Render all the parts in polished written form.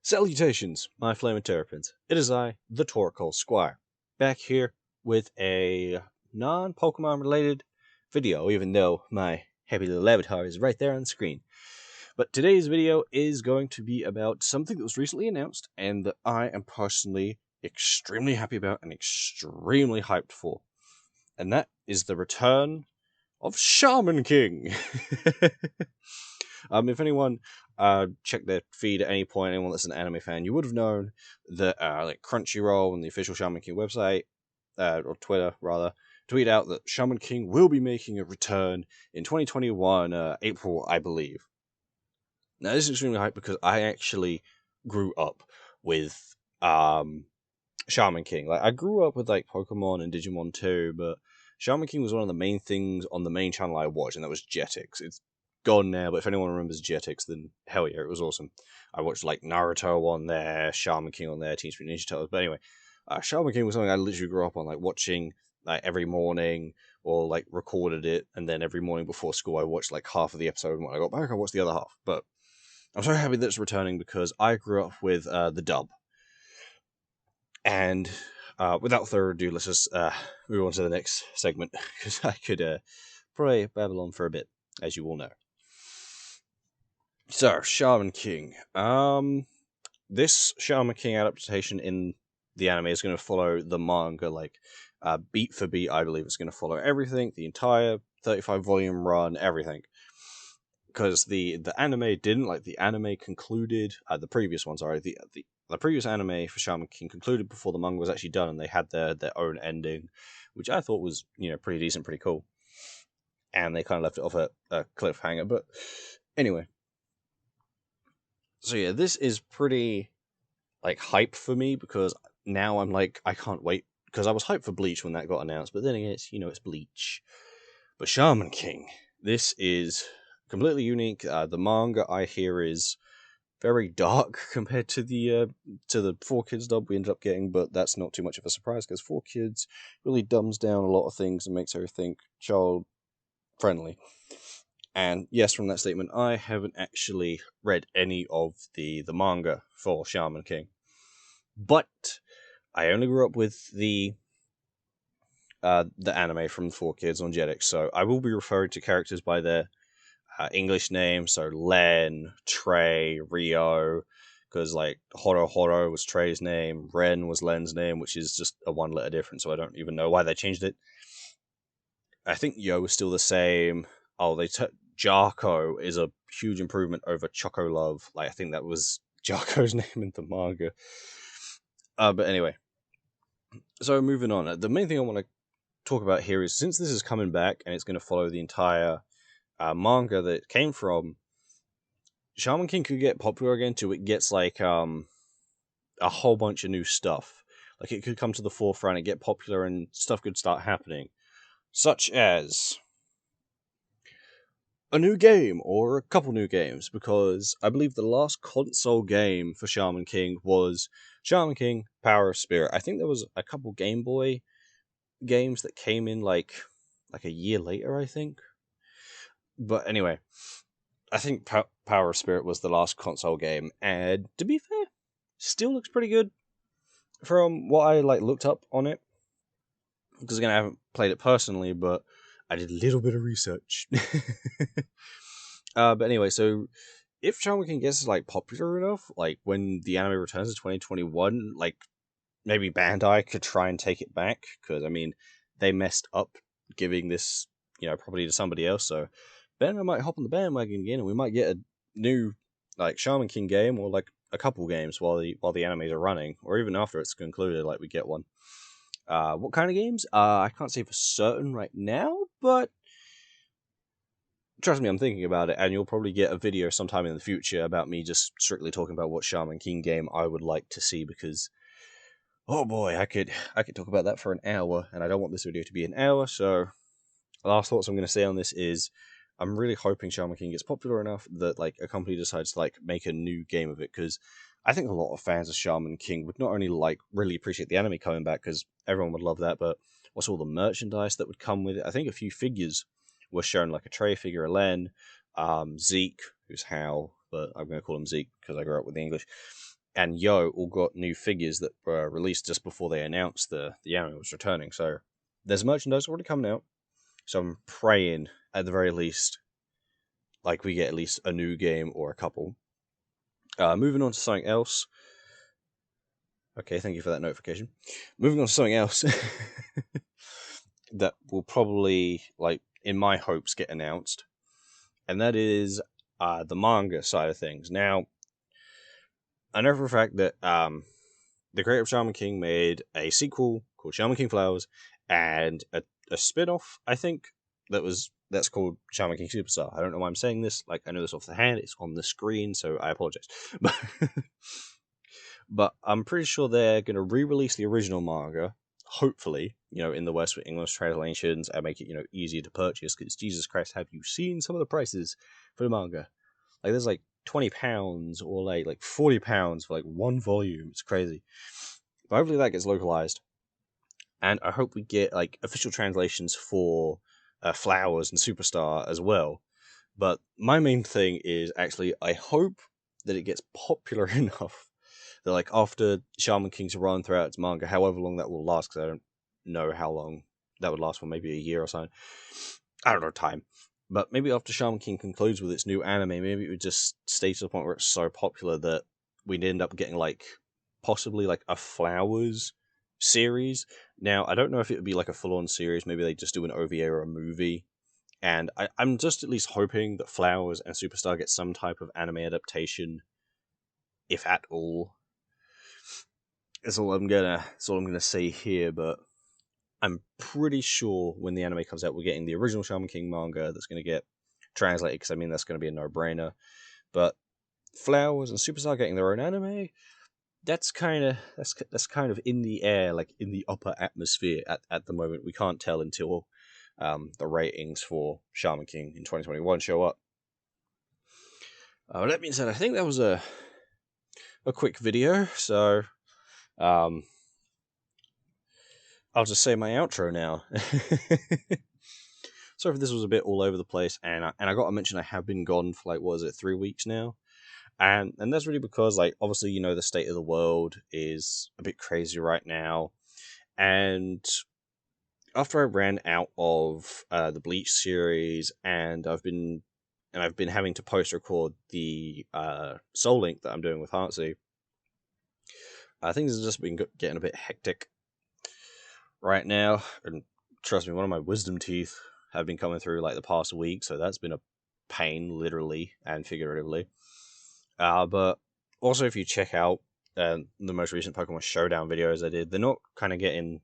Salutations, my flaming terrapins. It is I, the Torkoal Squire, back here with a non-Pokemon related video, even though my happy little avatar is right there on the screen. But today's video is going to be about something that was recently announced and that I am personally extremely happy about and extremely hyped for. And that is the return of Shaman King. If anyone checked their feed at any point, anyone that's an anime fan, you would have known that like Crunchyroll and the official Shaman King website, or Twitter rather, tweet out that Shaman King will be making a return in 2021, April, I believe. Now this is extremely hype because I actually grew up with Shaman King. Like, I grew up with like Pokemon and Digimon too, but Shaman King was one of the main things on the main channel I watched, and that was Jetix. It's gone now, but if anyone remembers Jetix, then hell yeah, it was awesome. I watched like Naruto on there, Shaman King on there, Teenage Mutant Ninja Turtles. But anyway, Shaman King was something I literally grew up on, like watching like every morning, or like recorded it, and then every morning before school I watched like half of the episode, and when I got back I watched the other half. But I'm so happy that it's returning because I grew up with the dub. And without further ado, let's just move on to the next segment, because I could probably babble on for a bit, as you all know. So, Shaman King. This Shaman King adaptation in the anime is going to follow the manga, like beat for beat. I believe it's going to follow everything, the entire 35 volume run, everything. Because the anime didn't, like, the anime concluded, the previous one, sorry, the previous anime for Shaman King concluded before the manga was actually done, and they had their own ending, which I thought was, pretty decent, pretty cool. And they kind of left it off a cliffhanger, but anyway. So yeah, this is pretty, like, hype for me, because now I'm like, I can't wait, because I was hyped for Bleach when that got announced, but then again, it's Bleach. But Shaman King, this is completely unique. The manga, I hear, is very dark compared to the 4Kids dub we ended up getting, but that's not too much of a surprise because 4Kids really dumbs down a lot of things and makes everything child friendly. And yes, from that statement, I haven't actually read any of the manga for Shaman King, but I only grew up with the anime from 4Kids on Jetix, so I will be referring to characters by their English names, so Len, Trey, Rio, because like Horo Horo was Trey's name, Ren was Len's name, which is just a one letter difference, so I don't even know why they changed it. I think Yo is still the same. Oh, Jarko is a huge improvement over Choco Love. Like, I think that was Jarko's name in the manga. But anyway, so moving on. The main thing I want to talk about here is, since this is coming back and it's going to follow the entire manga that it came from, Shaman King could get popular again too. It gets like a whole bunch of new stuff. Like, it could come to the forefront and get popular, and stuff could start happening, such as a new game or a couple new games. Because I believe the last console game for Shaman King was Shaman King Power of Spirit. I think there was a couple Game Boy games that came in like a year later, I think. But anyway, I think Power of Spirit was the last console game, and to be fair, still looks pretty good from what I looked up on it. Because again, I haven't played it personally, but I did a little bit of research. But anyway, so if Shaman King gets popular enough, like when the anime returns in 2021, like maybe Bandai could try and take it back, because I mean they messed up giving this property to somebody else, so Bandai might hop on the bandwagon again, and we might get a new Shaman King game, or a couple games while the animes are running, or even after it's concluded, we get one. What kind of games? I can't say for certain right now, but trust me, I'm thinking about it, and you'll probably get a video sometime in the future about me just strictly talking about what Shaman King game I would like to see, because oh boy, I could talk about that for an hour, and I don't want this video to be an hour. So the last thoughts I'm going to say on this is, I'm really hoping Shaman King gets popular enough that a company decides to make a new game of it, because I think a lot of fans of Shaman King would not only really appreciate the anime coming back, because everyone would love that, but also all the merchandise that would come with it. I think a few figures were shown, like a Trey figure, a Len, Zeke, who's Hal, but I'm going to call him Zeke because I grew up with the English. and Yo all got new figures that were released just before they announced the anime was returning. So there's merchandise already coming out. So I'm praying, at the very least, like we get at least a new game or a couple. Moving on to something else. Okay, thank you for that notification. Moving on to something else that will probably, like, in my hopes, get announced, and that is the manga side of things. Now, I know for a fact that the creator of Shaman King made a sequel called Shaman King Flowers, and a spin-off, I think, that's called Shaman King Superstar. I don't know why I'm saying this. Like, I know this off the hand. It's on the screen, so I apologize. But I'm pretty sure they're going to re-release the original manga, hopefully, in the West with English translations and make it, easier to purchase, because Jesus Christ, have you seen some of the prices for the manga? Like, there's like £20 or like £40 for like one volume. It's crazy. But hopefully that gets localized. And I hope we get like official translations for Flowers and Superstar as well. But my main thing is actually, I hope that it gets popular enough that, like, after Shaman King's run throughout its manga, however long that will last, because I don't know how long that would last for, maybe a year or so. I don't know time. But maybe after Shaman King concludes with its new anime, maybe it would just stay to the point where it's so popular that we'd end up getting, like, possibly, like, a Flowers series. Now, I don't know if it would be, like, a full-on series. Maybe they just do an OVA or a movie. And I'm just at least hoping that Flowers and Superstar get some type of anime adaptation, if at all. That's all I'm gonna say here, but I'm pretty sure when the anime comes out, we're getting the original Shaman King manga that's gonna get translated, because I mean that's gonna be a no-brainer. But Flowers and Superstar getting their own anime, that's kind of in the air, like in the upper atmosphere at the moment. We can't tell until the ratings for Shaman King in 2021 show up. That being said, I think that was a quick video, so I'll just say my outro now. Sorry if this was a bit all over the place, and I got to mention I have been gone for, like, what is it, 3 weeks now? And that's really because, like, obviously, the state of the world is a bit crazy right now. And after I ran out of the Bleach series, and I've been having to post-record the Soul Link that I'm doing with Heartsy, things have just been getting a bit hectic right now. And trust me, one of my wisdom teeth have been coming through, like, the past week, so that's been a pain, literally and figuratively. But also, if you check out the most recent Pokemon Showdown videos I did, they're not kind of getting,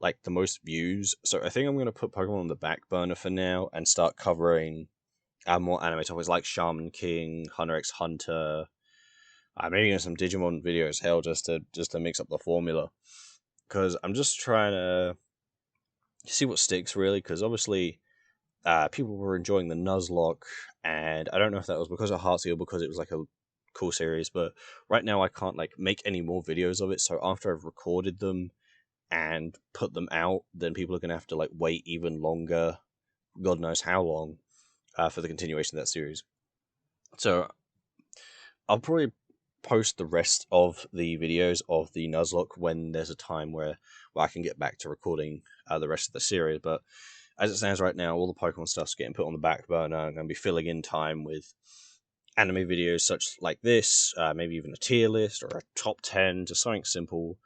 like, the most views, so I think I'm going to put Pokemon on the back burner for now and start covering more anime topics like Shaman King, Hunter x Hunter, maybe even some Digimon videos, hell, just to mix up the formula, because I'm just trying to see what sticks, really, because obviously people were enjoying the Nuzlocke, and I don't know if that was because of Heartsy or because it was, like, a cool series, but right now I can't, like, make any more videos of it, so after I've recorded them and put them out, then people are going to have to, like, wait even longer, God knows how long, for the continuation of that series. So I'll probably post the rest of the videos of the Nuzlocke when there's a time where I can get back to recording the rest of the series, but as it stands right now, all the Pokemon stuff's getting put on the back burner. I'm going to be filling in time with anime videos such like this, maybe even a tier list or a top 10, just something simple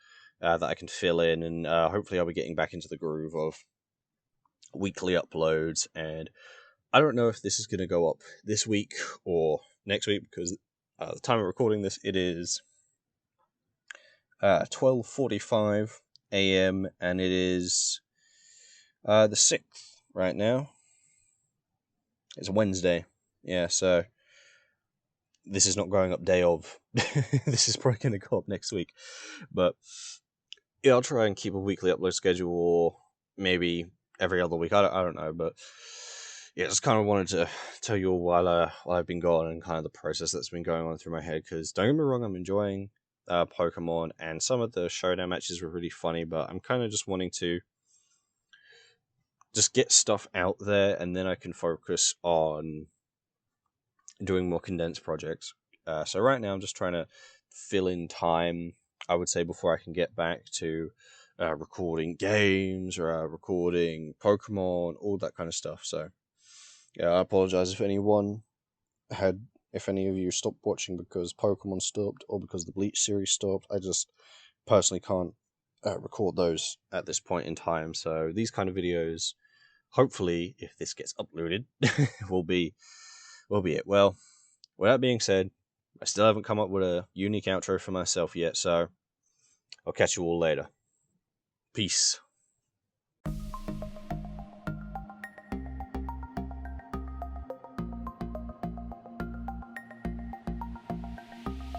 that I can fill in, and hopefully I'll be getting back into the groove of weekly uploads. And I don't know if this is going to go up this week or next week, because the time of recording this, it is 12:45 a.m. and it is the 6th right now. It's a Wednesday. Yeah, so this is not going up day of. This is probably going to go up next week. But yeah, I'll try and keep a weekly upload schedule, or maybe every other week. I don't know, but yeah, just kind of wanted to tell you all while I've been gone, and kind of the process that's been going on through my head. Because don't get me wrong, I'm enjoying Pokemon, and some of the showdown matches were really funny, but I'm kind of just wanting to just get stuff out there, and then I can focus on doing more condensed projects. So right now I'm just trying to fill in time, I would say, before I can get back to recording games or recording Pokemon, all that kind of stuff. So yeah, I apologize if any of you stopped watching because Pokemon stopped or because the Bleach series stopped. I just personally can't record those at this point in time. So these kind of videos, hopefully, if this gets uploaded, will be it. Well, with that being said, I still haven't come up with a unique outro for myself yet, so I'll catch you all later. Peace.